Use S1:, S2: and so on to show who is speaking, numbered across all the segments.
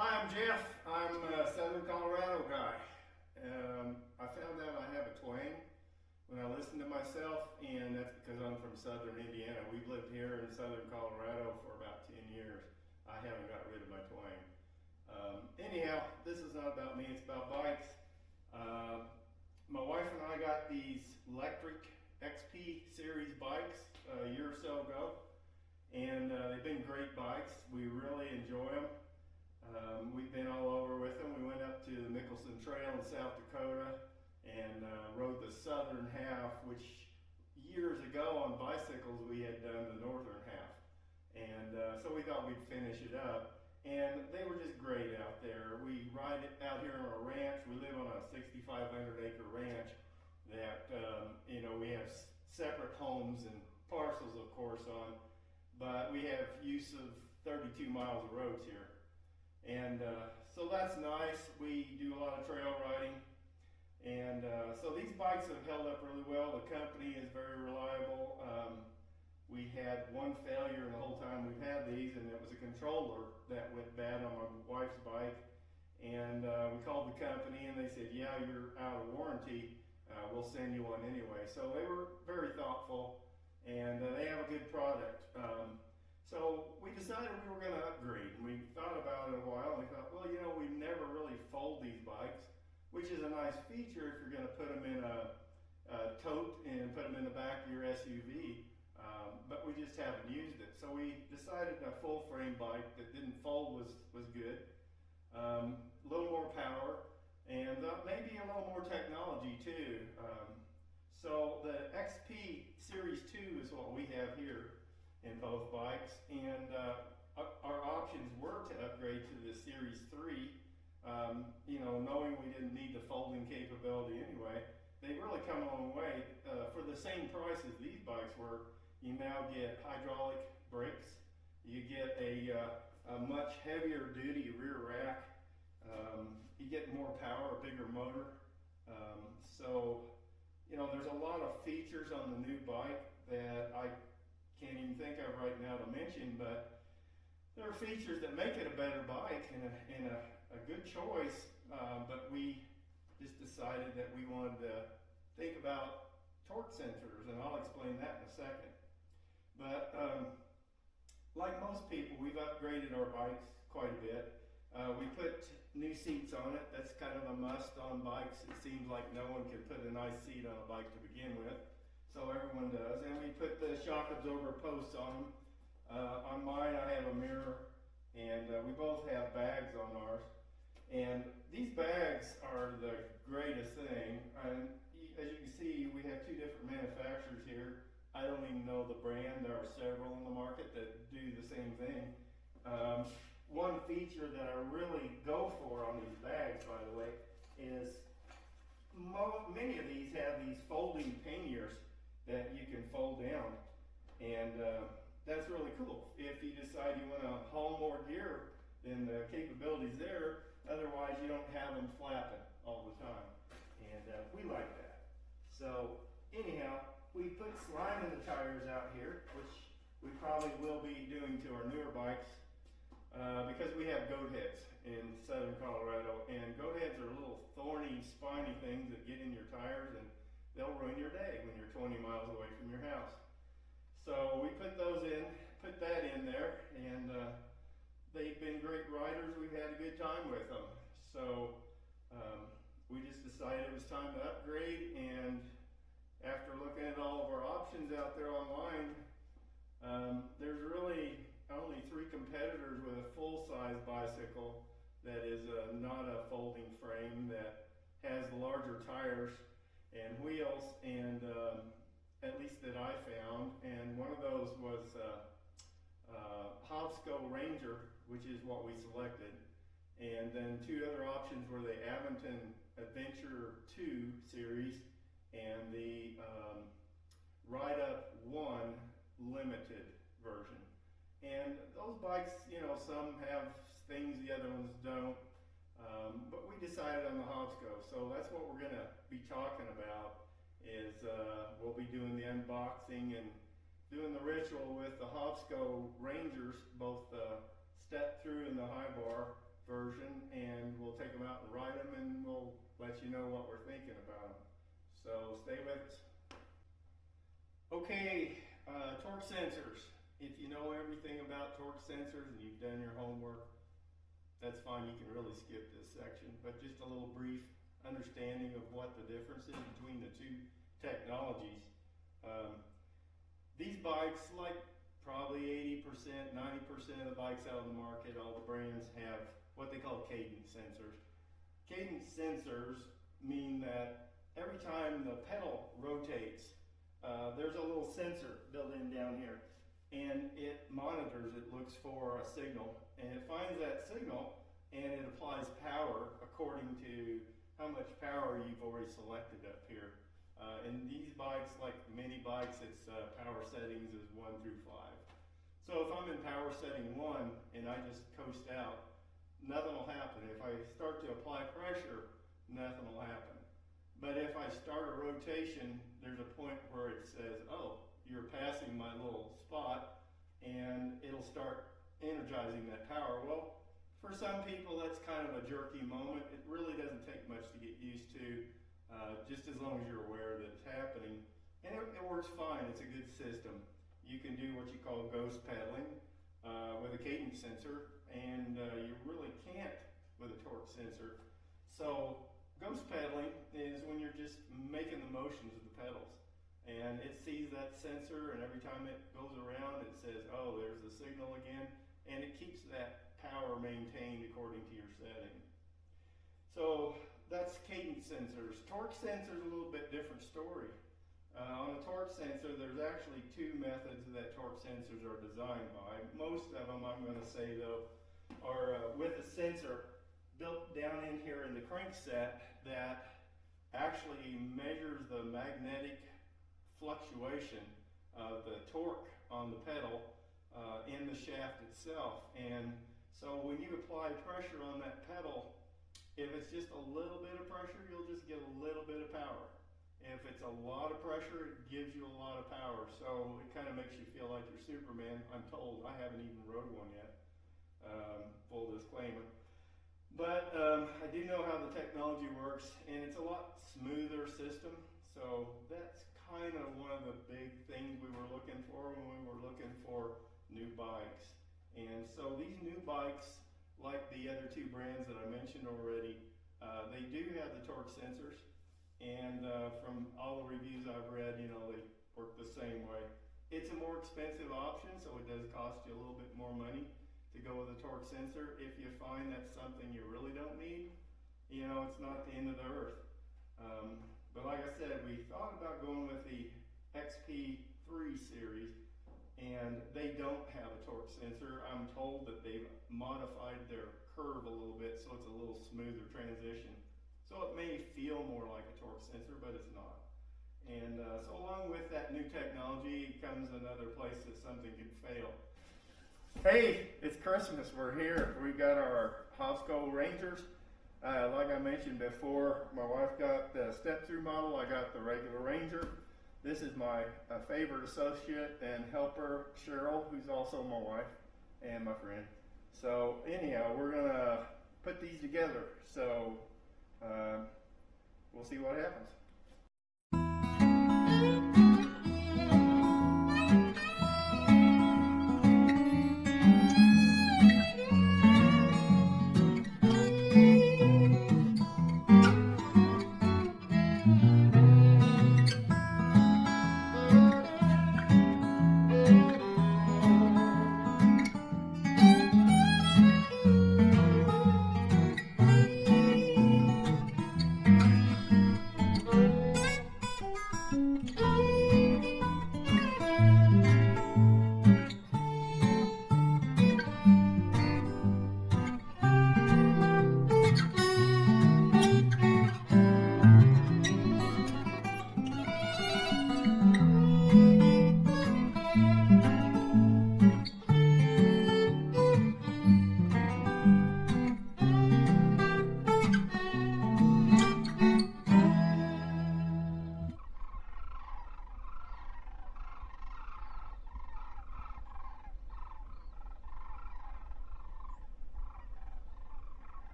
S1: Hi, I'm Jeff. I'm a Southern Colorado guy. I found out I have a twang when I listened to myself, and that's because I'm from Southern Indiana. We've lived here in Southern Colorado for about 10 years. I haven't got rid of my twang. Anyhow, this is not about me, it's about bikes. My wife and I got these Lectric XP series bikes a year or so ago, and they've been great bikes. We really enjoy them. We've been all over with them. We went up to the Mickelson Trail in South Dakota and rode the southern half, which years ago on bicycles we had done the northern half. And so we thought we'd finish it up. And they were just great out there. We ride it out here on a ranch. We live on a 6,500 acre ranch that, we have separate homes and parcels, of course, on, but we have use of 32 miles of roads here. And so that's nice. We do a lot of trail riding. And so these bikes have held up really well. The company is very reliable. We had one failure in the whole time we've had these, and it was a controller that went bad on my wife's bike. And we called the company and they said, yeah, you're out of warranty. We'll send you one anyway. So they were very thoughtful, and they have a good product. So we decided we were going to upgrade, and we thought about it a while, and we thought, well, we never really fold these bikes, which is a nice feature if you're going to put them in a tote and put them in the back of your SUV, but we just haven't used it. So we decided a full frame bike that didn't fold was good, a little more power, and maybe a little more technology too. So the XP Series 2 is what we have here in both bikes, and our options were to upgrade to the Series 3, knowing we didn't need the folding capability anyway. They really come a long way. For the same price as these bikes were, you now get hydraulic brakes, you get a much heavier duty rear rack, you get more power, a bigger motor. So there's a lot of features on the new bike that I can't even think of right now to mention, but there are features that make it a better bike and a good choice, but we just decided that we wanted to think about torque sensors, and I'll explain that in a second. But like most people, we've upgraded our bikes quite a bit. We put new seats on it. That's kind of a must on bikes. It seems like no one can put a nice seat on a bike to begin with. So everyone does, and we put the shock absorber posts on them. On mine I have a mirror, and we both have bags on ours. And these bags are the greatest thing. And as you can see, we have two different manufacturers here. I don't even know the brand. There are several in the market that do the same thing. One feature that I really go for on these bags, by the way, is many of these have these folding panniers that you can fold down, and that's really cool if you decide you want to haul more gear, then the capability's there. Otherwise you don't have them flapping all the time, and we like that. So anyhow, we put slime in the tires out here, which we probably will be doing to our newer bikes, because we have goat heads in Southern Colorado, and goat heads are little thorny, spiny things that get in your tires, and they'll ruin your day when you're 20 miles away from your house. So we put that in there, and they've been great riders. We've had a good time with them. So we just decided it was time to upgrade, and after looking at all of our options out there online, there's really only 3 competitors with a full-size bicycle that is not a folding frame, that has larger tires and wheels, and at least that I found, and one of those was Hovsco HovRanger, which is what we selected, and then 2 other options were the Aventon Adventure 2 series and the Ride Up 1 limited version. And those bikes, some have things the other ones don't. But we decided on the Hovsco, so that's what we're going to be talking about. Is we'll be doing the unboxing and doing the ritual with the Hovsco Rangers, both the step through and the high bar version, and we'll take them out and ride them, and we'll let you know what we're thinking about them. So stay with us. Okay, torque sensors. If you know everything about torque sensors and you've done your homework, that's fine, you can really skip this section, but just a little brief understanding of what the difference is between the two technologies. These bikes, like probably 80%, 90% of the bikes out on the market, all the brands have what they call cadence sensors. Cadence sensors mean that every time the pedal rotates, there's a little sensor built in down here, and it monitors, it looks for a signal, and it finds that signal, and it applies power according to how much power you've already selected up here. In these bikes, like mini bikes, it's power settings is 1 through 5. So if I'm in power setting 1 and I just coast out, nothing will happen. If I start to apply pressure, nothing will happen. But if I start a rotation, there's a point where it says, oh, you're passing my little spot, and it'll start energizing that power. Well, for some people, that's kind of a jerky moment. It really doesn't take much to get used to, just as long as you're aware that it's happening. And it works fine. It's a good system. You can do what you call ghost pedaling with a cadence sensor, and you really can't with a torque sensor. So ghost pedaling is when you're just making the motions of the pedals, and it sees that sensor, and every time it goes around, it says, oh, there's the signal again, and it keeps that power maintained according to your setting. So that's cadence sensors. Torque sensor is a little bit different story. On a torque sensor, there's actually 2 methods that torque sensors are designed by. Most of them, I'm going to say though, are with a sensor built down in here in the crankset that actually measures the magnetic fluctuation of the torque on the pedal in the shaft itself. And so when you apply pressure on that pedal, if it's just a little bit of pressure, you'll just get a little bit of power. If it's a lot of pressure, it gives you a lot of power. So it kind of makes you feel like you're Superman. I'm told. I haven't even rode one yet. Full disclaimer. But I do know how the technology works, and it's a lot smoother system. So that's kind of one of the big things we were looking for when we were looking for new bikes. And so these new bikes, like the other 2 brands that I mentioned already, they do have the torque sensors. And from all the reviews I've read, you know, they work the same way. It's a more expensive option, so it does cost you a little bit more money to go with a torque sensor. If you find that's something you really don't need, you know, it's not the end of the earth. But like I said, we thought about going with the XP3 series, and they don't have a torque sensor. I'm told that they've modified their curve a little bit so it's a little smoother transition. So it may feel more like a torque sensor, but it's not. And so along with that new technology comes another place that something can fail. Hey, it's Christmas, we're here. We got our Hovsco HovRangers. Like I mentioned before, my wife got the step-through model, I got the regular Ranger. This is my favorite associate and helper, Cheryl, who's also my wife and my friend. So anyhow, we're gonna put these together. So we'll see what happens.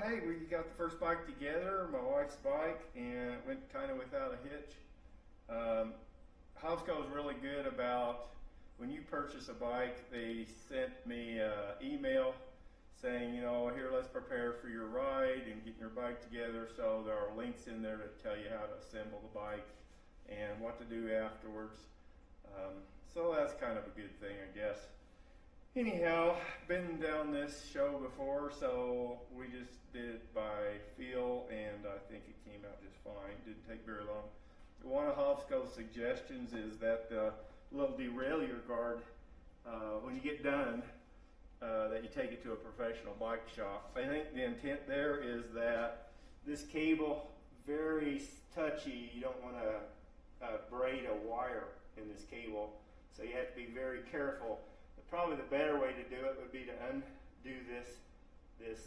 S1: hey, we got the first bike together, my wife's bike, and it went kind of without a hitch. Hovsco is really good about when you purchase a bike, they sent me an email saying, you know, here, let's prepare for your ride and getting your bike together. So there are links in there to tell you how to assemble the bike and what to do afterwards. So that's kind of a good thing, I guess. Anyhow, been down this show before, so we just did it by feel, and I think it came out just fine. Didn't take very long. One of Hovsco's suggestions is that the little derailleur guard, when you get done, that you take it to a professional bike shop. I think the intent there is that this cable, very touchy, you don't want to braid a wire in this cable, so you have to be very careful. Probably the better way to do it would be to undo this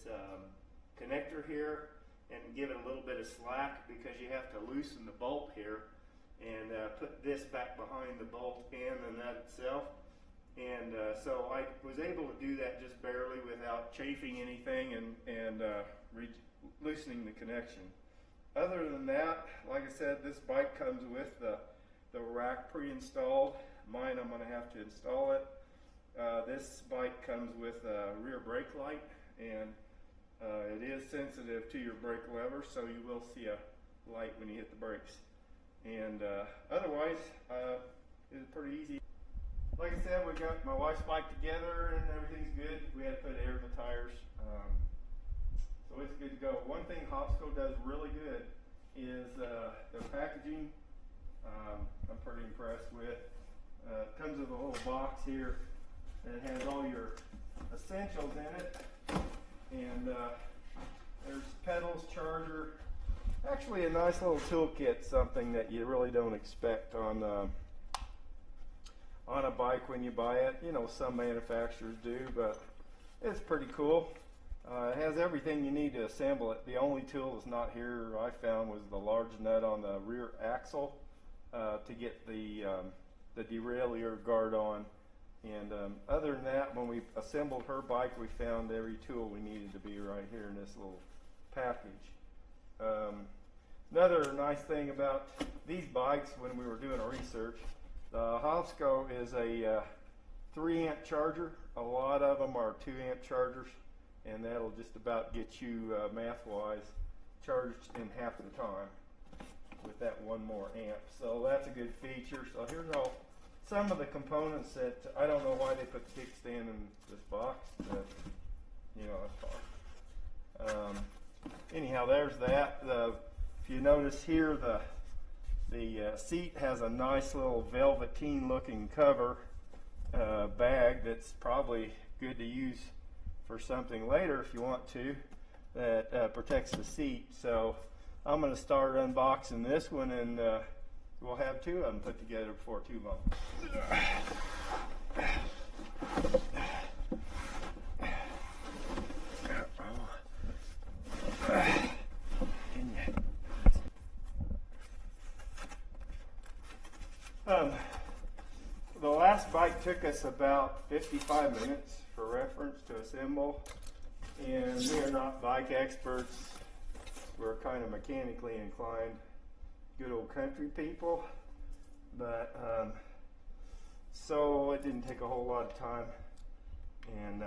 S1: connector here and give it a little bit of slack, because you have to loosen the bolt here and put this back behind the bolt and the nut itself. And so I was able to do that just barely without chafing anything and loosening the connection. Other than that, like I said, this bike comes with the rack pre-installed. Mine, I'm going to have to install it. This bike comes with a rear brake light, and it is sensitive to your brake lever, so you will see a light when you hit the brakes. And otherwise, it's pretty easy. Like I said, we got my wife's bike together and everything's good. We had to put air in the tires, so it's good to go. One thing Hovsco does really good is their packaging. I'm pretty impressed with. It comes with a little box here, and it has all your essentials in it. And there's pedals, charger. Actually, a nice little toolkit, something that you really don't expect on a bike when you buy it. You know, some manufacturers do, but it's pretty cool. It has everything you need to assemble it. The only tool that's not here I found was the large nut on the rear axle to get the derailleur guard on. And other than that, when we assembled her bike, we found every tool we needed to be right here in this little package. Another nice thing about these bikes, when we were doing our research, the Hovsco is a 3-amp charger. A lot of them are 2-amp chargers, and that'll just about get you, math-wise, charged in half the time with that one more amp. So that's a good feature. So here's all some of the components that I don't know why they put the kickstand in this box, but you know, that's fine. Anyhow, there's that. If you notice here, the seat has a nice little velveteen looking cover bag that's probably good to use for something later if you want to, that protects the seat. So I'm going to start unboxing this one, and we'll have 2 of them put together before too long. The last bike took us about 55 minutes for reference to assemble, and we are not bike experts. We're kind of mechanically inclined, good old country people, but so it didn't take a whole lot of time. And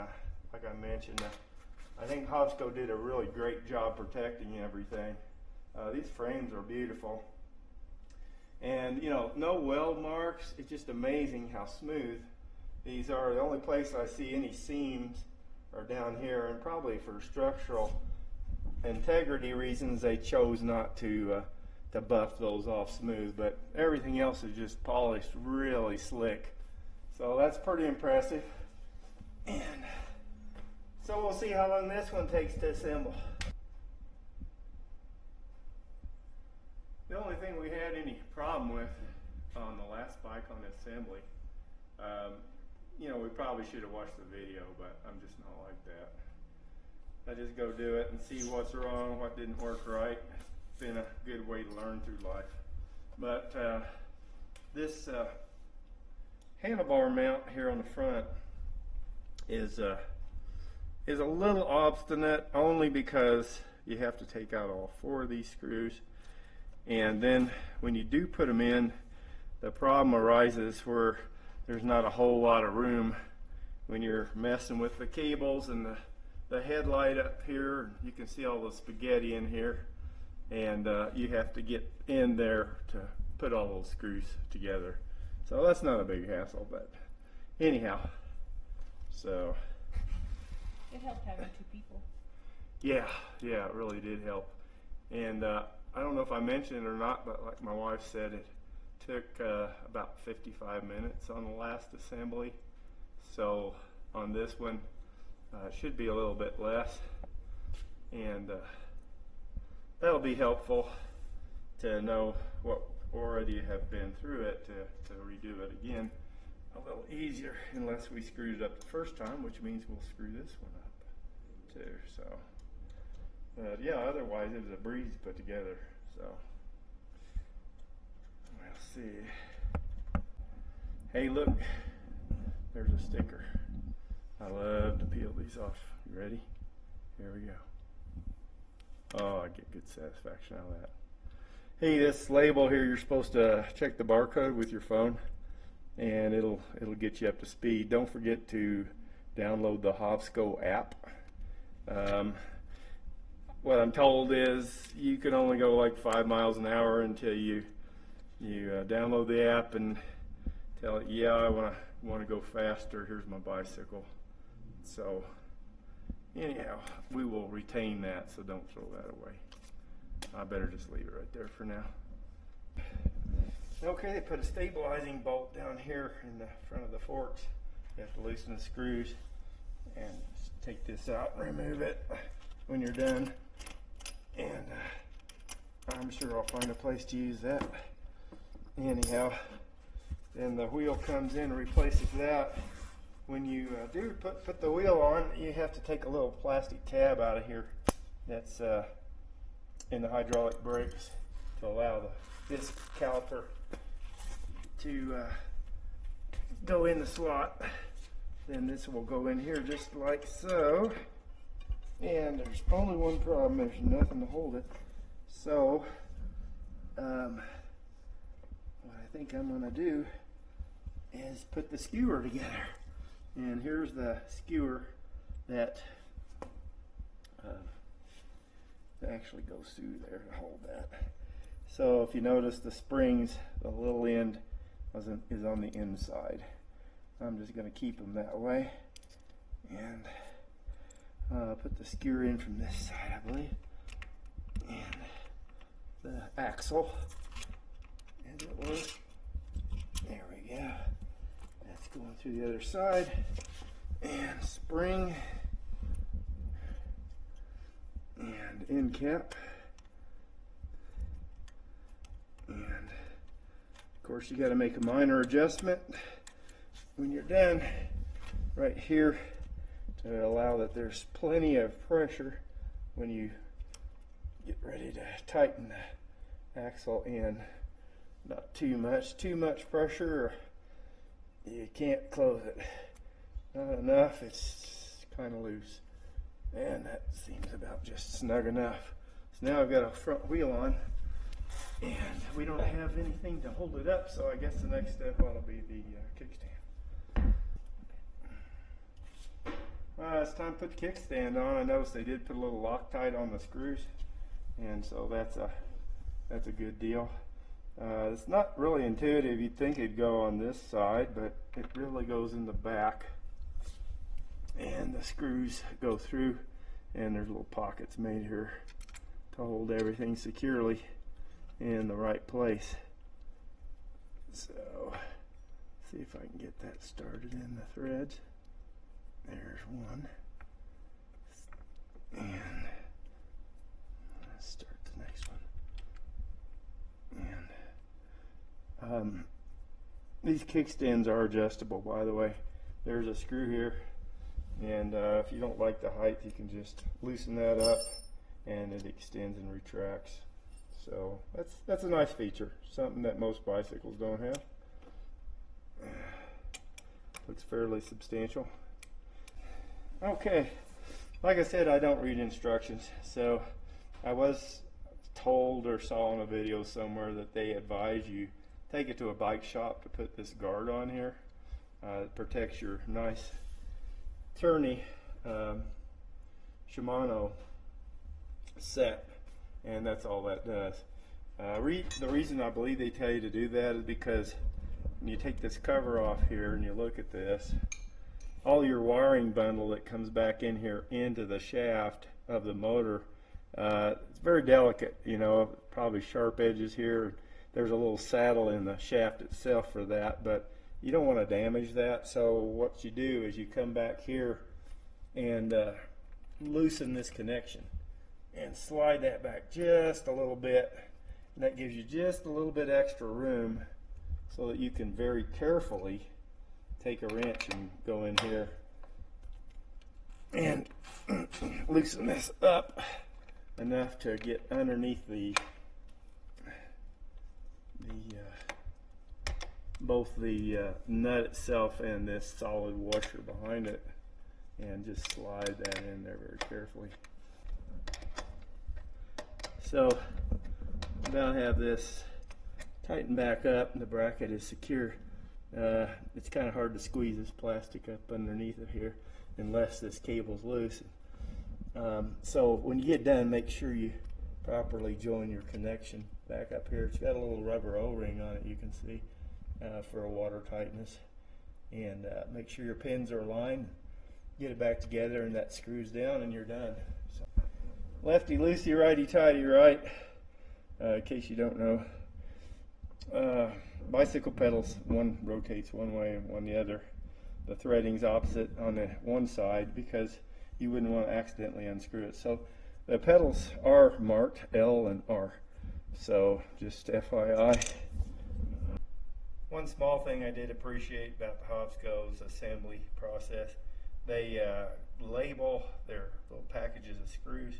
S1: like I mentioned, I think Hovsco did a really great job protecting everything. These frames are beautiful, and you know, no weld marks. It's just amazing how smooth these are. The only place I see any seams are down here, and probably for structural integrity reasons they chose not to buff those off smooth, but everything else is just polished really slick. So that's pretty impressive. And so we'll see how long this one takes to assemble. The only thing we had any problem with on the last bike on assembly, you know, we probably should have watched the video, but I'm just not like that. I just go do it and see what's wrong, what didn't work right. It's been a good way to learn through life. But this handlebar mount here on the front is is a little obstinate, only because you have to take out all 4 of these screws, and then when you do put them in, the problem arises where there's not a whole lot of room when you're messing with the cables and the headlight up here. You can see all the spaghetti in here, and you have to get in there to put all those screws together. So that's not a big hassle, but anyhow, so
S2: it helped having 2 people.
S1: Yeah, it really did help. And I don't know if I mentioned it or not, but like my wife said, it took about 55 minutes on the last assembly. So on this one, it should be a little bit less. And that'll be helpful to know what already have been through it to redo it again a little easier, unless we screwed it up the first time, which means we'll screw this one up too. So, but yeah, otherwise it was a breeze to put together. So we'll see. Hey, look, there's a sticker. I love to peel these off. You ready? Here we go. Oh, I get good satisfaction out of that. Hey, this label here, you're supposed to check the barcode with your phone, and it'll get you up to speed. Don't forget to download the Hovsco app. What I'm told is you can only go like 5 miles an hour until you download the app and tell it, yeah, I want to go faster. Here's my bicycle. So anyhow, we will retain that, so don't throw that away. I better just leave it right there for now. Okay, they put a stabilizing bolt down here in the front of the forks. You have to loosen the screws and take this out and remove it when you're done. And I'm sure I'll find a place to use that. Anyhow, then the wheel comes in and replaces that. When you do put the wheel on, you have to take a little plastic tab out of here that's in the hydraulic brakes to allow the disc caliper to go in the slot. Then this will go in here just like so. And there's only one problem, there's nothing to hold it. So what I think I'm going to do is put the skewer together. And here's the skewer that actually goes through there to hold that. So if you notice, the springs, the little end is on the inside. I'm just going to keep them that way, and put the skewer in from this side, I believe, and the axle, as it was. There we go. That's going through the other side, and spring, and end cap, and of course you got to make a minor adjustment when you're done right here to allow that there's plenty of pressure when you get ready to tighten the axle in. Not too much pressure, or you can't close it. Not enough, it's kind of loose. And that seems about just snug enough. So now I've got a front wheel on, and we don't have anything to hold it up, so I guess the next step ought to be the kickstand. It's time to put the kickstand on. I noticed they did put a little Loctite on the screws, and so that's a good deal. It's not really intuitive. You'd think it'd go on this side, but it really goes in the back, and the screws go through, and there's little pockets made here to hold everything securely in the right place. So see if I can get that started in the threads. There's one, and let's start the next one. And these kickstands are adjustable, by the way. There's a screw here, and if you don't like the height, you can just loosen that up, and it extends and retracts. So that's a nice feature, something that most bicycles don't have. Looks fairly substantial. Okay, Like I said, I don't read instructions, so I was told or saw in a video somewhere that they advise you take it to a bike shop to put this guard on here. It protects your nice tourney Shimano set, and that's all that does. The reason I believe they tell you to do that is because when you take this cover off here and you look at this, all your wiring bundle that comes back in here into the shaft of the motor, it's very delicate, you know, probably sharp edges here. There's a little saddle in the shaft itself for that, but you don't want to damage that. So what you do is you come back here and loosen this connection and slide that back just a little bit, and that gives you just a little bit extra room so that you can very carefully take a wrench and go in here and loosen this up enough to get underneath both the nut itself and this solid washer behind it, and just slide that in there very carefully. So now I have this tightened back up and the bracket is secure. It's kind of hard to squeeze this plastic up underneath it here unless this cable's loose. So when you get done, make sure you properly join your connection back up here. It's got a little rubber O-ring on it, you can see, for a water tightness. And make sure your pins are aligned. Get it back together and that screws down and you're done. So, lefty loosey, righty tighty, right? In case you don't know. Bicycle pedals, one rotates one way and one the other. The threading's opposite on the one side because you wouldn't want to accidentally unscrew it. So the pedals are marked L and R. So just FYI. One small thing I did appreciate about the Hovsco's assembly process, they label their little packages of screws,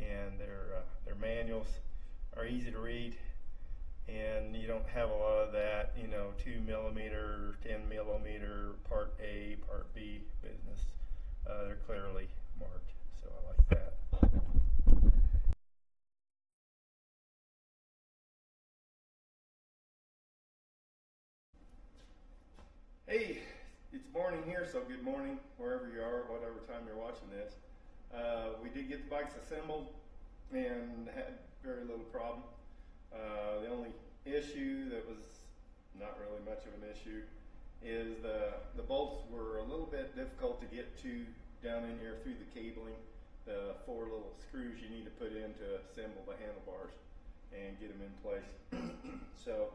S1: and their manuals are easy to read, and you don't have a lot of that, you know, 2mm, 10mm, part A, part B business. They're clearly marked, so I like that. Hey, it's morning here, so good morning wherever you are, whatever time you're watching this. We did get the bikes assembled and had very little problem. The only issue that was not really much of an issue is the bolts were a little bit difficult to get to down in here through the cabling. The 4 little screws you need to put in to assemble the handlebars and get them in place. So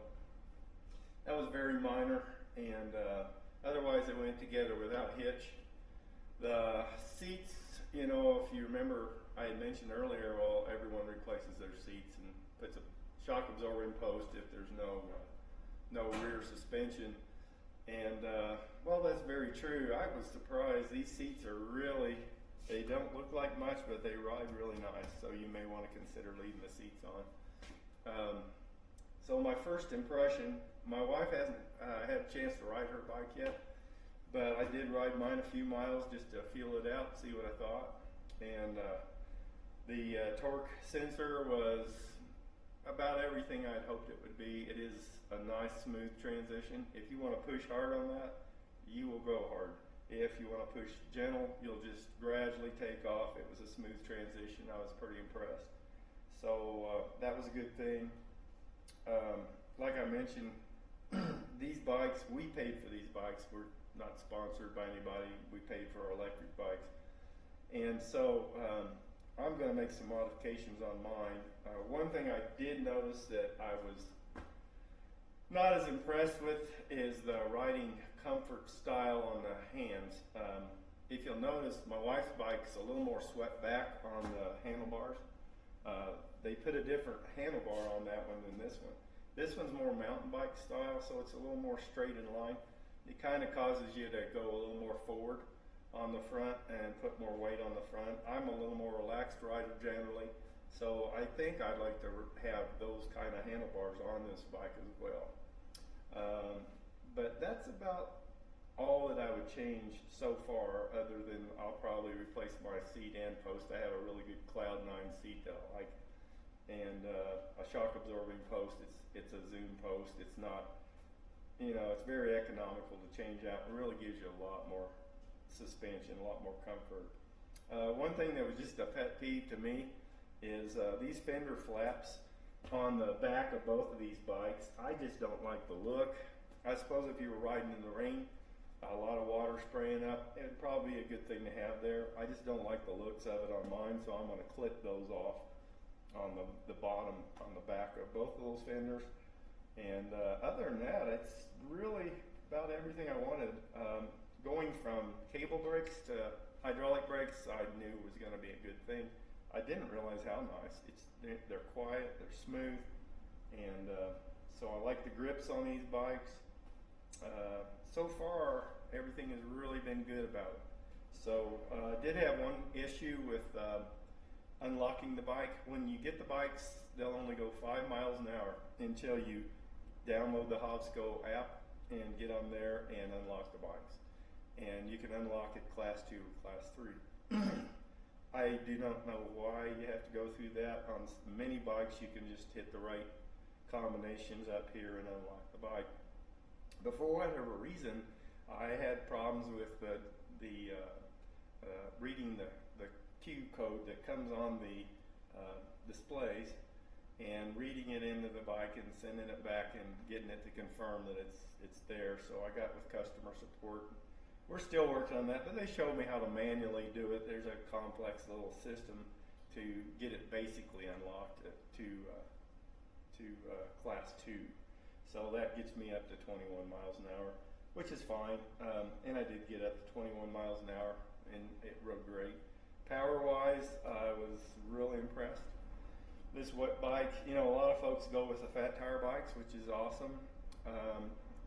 S1: that was very minor, and otherwise it went together without hitch. The seats, you know, if you remember, I had mentioned earlier, well, everyone replaces their seats and puts a shock absorber in post if there's no rear suspension. And well, that's very true. I was surprised. These seats are really, they don't look like much, but they ride really nice. So you may want to consider leaving the seats on. So my first impression, my wife hasn't had a chance to ride her bike yet, but I did ride mine a few miles just to feel it out, see what I thought. And the torque sensor was about everything I'd hoped it would be. It is a nice smooth transition. If you want to push hard on that, you will go hard. If you want to push gentle, you'll just gradually take off. It was a smooth transition. I was pretty impressed. So that was a good thing. Like I mentioned, these bikes, we paid for these bikes. We're not sponsored by anybody. We paid for our electric bikes. And so I'm going to make some modifications on mine. One thing I did notice that I was not as impressed with is the riding comfort style on the hands. If you'll notice, my wife's bike's a little more swept back on the handlebars. They put a different handlebar on that one than this one. This one's more mountain bike style, so it's a little more straight in line. It kind of causes you to go a little more forward on the front and put more weight on the front. I'm a little more relaxed rider generally, so I think I'd like to have those kind of handlebars on this bike as well. But that's about all that I would change so far, other than I'll probably replace my seat and post. I have a really good Cloud 9 seat that I like, and a shock absorbing post. It's a zoom post. It's not, it's very economical to change out. It really gives you a lot more suspension, a lot more comfort. One thing that was just a pet peeve to me is these fender flaps on the back of both of these bikes. I just don't like the look. I suppose if you were riding in the rain, a lot of water spraying up, it'd probably be a good thing to have there. I just don't like the looks of it on mine, so I'm going to clip those off on the bottom, on the back of both of those fenders. And other than that, it's really about everything I wanted. Going from cable brakes to hydraulic brakes, I knew was going to be a good thing. I didn't realize how nice. They're quiet, they're smooth, and so I like the grips on these bikes. So far, everything has really been good about it. So I did have one issue with unlocking the bike. When you get the bikes, they'll only go 5 miles an hour until you download the Hovsco app and get on there and unlock the bikes. And you can unlock it class 2 or class 3. I do not know why you have to go through that. On many bikes, you can just hit the right combinations up here and unlock the bike. But for whatever reason, I had problems with reading the Q code that comes on the displays and reading it into the bike and sending it back and getting it to confirm that it's there. So I got with customer support. We're still working on that, but they showed me how to manually do it. There's a complex little system to get it basically unlocked to class 2. So that gets me up to 21 miles an hour, which is fine. And I did get up to 21 miles an hour, and it rode great. Power-wise, I was really impressed. This bike, a lot of folks go with the fat tire bikes, which is awesome.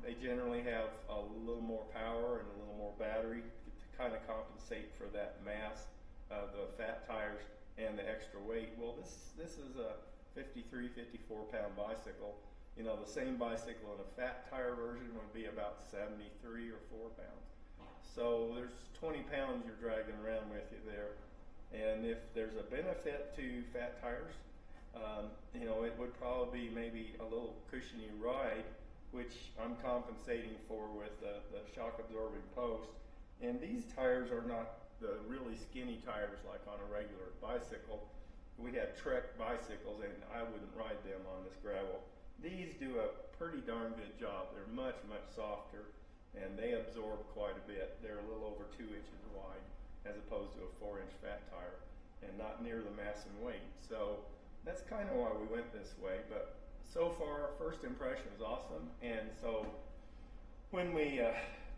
S1: They generally have a little more power and a little more battery to kind of compensate for that mass of the fat tires and the extra weight. Well, this is a 53, 54 pound bicycle. The same bicycle in a fat tire version would be about 73 or 4 pounds. So there's 20 pounds you're dragging around with you there. And if there's a benefit to fat tires, it would probably be maybe a little cushiony ride, which I'm compensating for with the shock absorbing post. And these tires are not the really skinny tires like on a regular bicycle. We have Trek bicycles, and I wouldn't ride them on this gravel. These do a pretty darn good job. They're much, much softer, and they absorb quite a bit. They're a little over 2 inches wide as opposed to a 4-inch fat tire, and not near the mass and weight. So that's kind of why we went this way. But so far, first impression is awesome, and so when we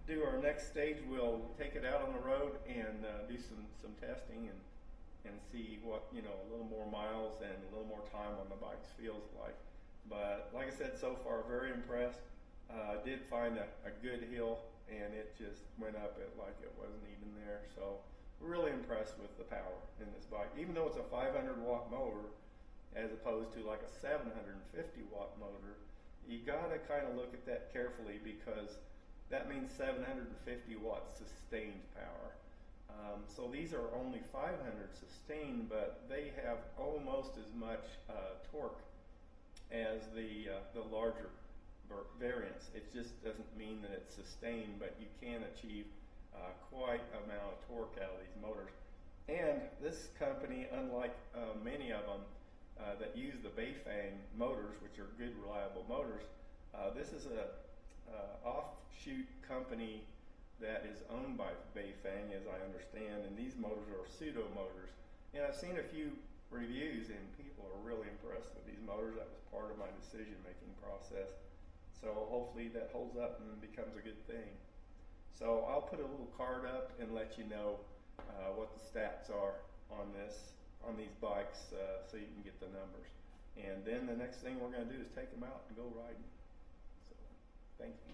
S1: do our next stage, we'll take it out on the road and do some testing and see what, a little more miles and a little more time on the bikes feels like. But like I said, so far, very impressed. Did find a good hill, and it just went up it like it wasn't even there. So really impressed with the power in this bike. Even though it's a 500-watt motor, as opposed to like a 750-watt motor, you gotta kind of look at that carefully, because that means 750 watts sustained power. So these are only 500 sustained, but they have almost as much torque as the larger variants. It just doesn't mean that it's sustained, but you can achieve quite an amount of torque out of these motors. And this company, unlike many of them that use the Bayfang motors, which are good, reliable motors, this is a offshoot company that is owned by Bayfang, as I understand, and these motors are pseudo motors. And I've seen a few reviews, and people are really impressed with these motors. That was part of my decision-making process. So hopefully that holds up and becomes a good thing. So I'll put a little card up and let you know what the stats are on these bikes, so you can get the numbers. And then the next thing we're going to do is take them out and go riding. So thank you.